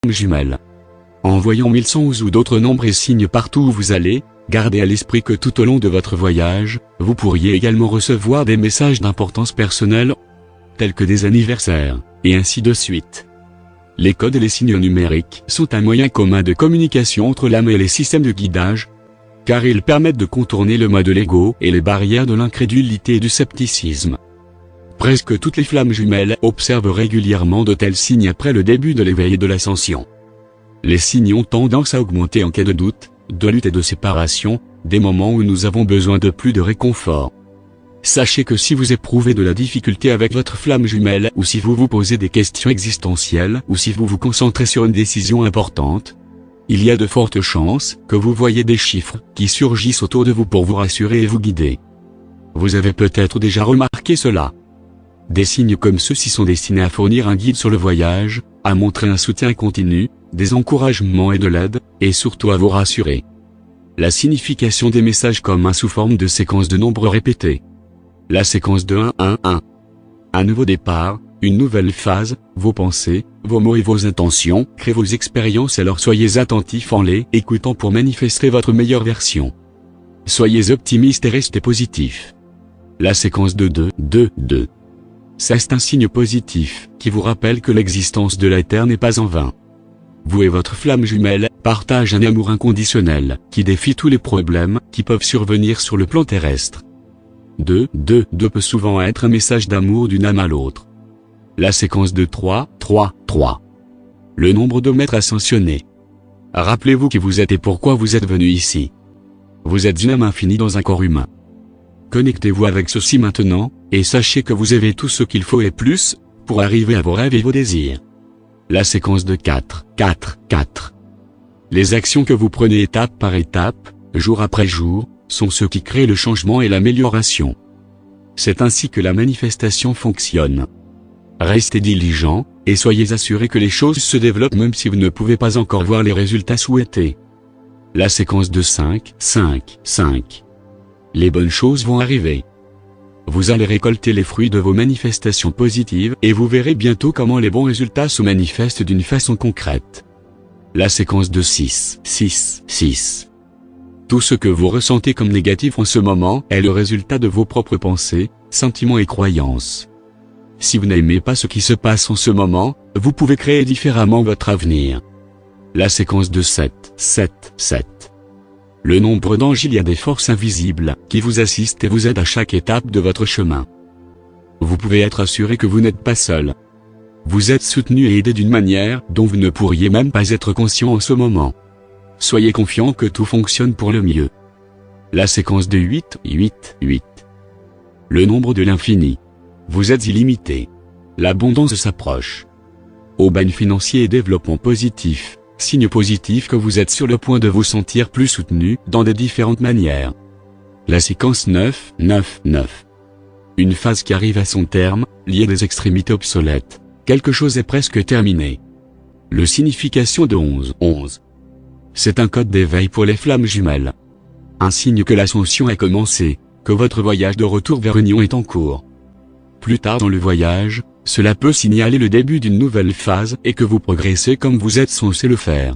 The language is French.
jumelles. En voyant 1111 ou d'autres nombres et signes partout où vous allez, gardez à l'esprit que tout au long de votre voyage, vous pourriez également recevoir des messages d'importance personnelle, tels que des anniversaires, et ainsi de suite. Les codes et les signes numériques sont un moyen commun de communication entre l'âme et les systèmes de guidage, car ils permettent de contourner le moi de l'ego et les barrières de l'incrédulité et du scepticisme. Presque toutes les flammes jumelles observent régulièrement de tels signes après le début de l'éveil et de l'ascension. Les signes ont tendance à augmenter en cas de doute, de lutte et de séparation, des moments où nous avons besoin de plus de réconfort. Sachez que si vous éprouvez de la difficulté avec votre flamme jumelle, ou si vous vous posez des questions existentielles, ou si vous vous concentrez sur une décision importante, il y a de fortes chances que vous voyez des chiffres qui surgissent autour de vous pour vous rassurer et vous guider. Vous avez peut-être déjà remarqué cela. Des signes comme ceux-ci sont destinés à fournir un guide sur le voyage, à montrer un soutien continu, des encouragements et de l'aide, et surtout à vous rassurer. La signification des messages communs sous forme de séquences de nombres répétés. La séquence de 1-1-1. Un nouveau départ, une nouvelle phase, vos pensées, vos mots et vos intentions, créez vos expériences, alors soyez attentifs en les écoutant pour manifester votre meilleure version. Soyez optimistes et restez positifs. La séquence de 2-2-2. C'est un signe positif, qui vous rappelle que l'existence de la Terre n'est pas en vain. Vous et votre flamme jumelle partagent un amour inconditionnel, qui défie tous les problèmes qui peuvent survenir sur le plan terrestre. 2-2-2 peut souvent être un message d'amour d'une âme à l'autre. La séquence de 3-3-3. Le nombre de maîtres ascensionnés. Rappelez-vous qui vous êtes et pourquoi vous êtes venu ici. Vous êtes une âme infinie dans un corps humain. Connectez-vous avec ceci maintenant, et sachez que vous avez tout ce qu'il faut et plus, pour arriver à vos rêves et vos désirs. La séquence de 4-4-4. Les actions que vous prenez étape par étape, jour après jour, sont ceux qui créent le changement et l'amélioration. C'est ainsi que la manifestation fonctionne. Restez diligents, et soyez assurés que les choses se développent même si vous ne pouvez pas encore voir les résultats souhaités. La séquence de 5-5-5. Les bonnes choses vont arriver. Vous allez récolter les fruits de vos manifestations positives et vous verrez bientôt comment les bons résultats se manifestent d'une façon concrète. La séquence de 6-6-6. Tout ce que vous ressentez comme négatif en ce moment est le résultat de vos propres pensées, sentiments et croyances. Si vous n'aimez pas ce qui se passe en ce moment, vous pouvez créer différemment votre avenir. La séquence de 7-7-7. Le nombre d'anges, il y a des forces invisibles qui vous assistent et vous aident à chaque étape de votre chemin. Vous pouvez être assuré que vous n'êtes pas seul. Vous êtes soutenu et aidé d'une manière dont vous ne pourriez même pas être conscient en ce moment. Soyez confiant que tout fonctionne pour le mieux. La séquence de 8-8-8. Le nombre de l'infini. Vous êtes illimité. L'abondance s'approche. Aubaine financier et développement positif. Signe positif que vous êtes sur le point de vous sentir plus soutenu dans de différentes manières. La séquence 9-9-9. Une phase qui arrive à son terme, liée des extrémités obsolètes. Quelque chose est presque terminé. Le signification de 11-11. C'est un code d'éveil pour les flammes jumelles. Un signe que l'ascension a commencé, que votre voyage de retour vers l'union est en cours. Plus tard dans le voyage, cela peut signaler le début d'une nouvelle phase et que vous progressez comme vous êtes censé le faire.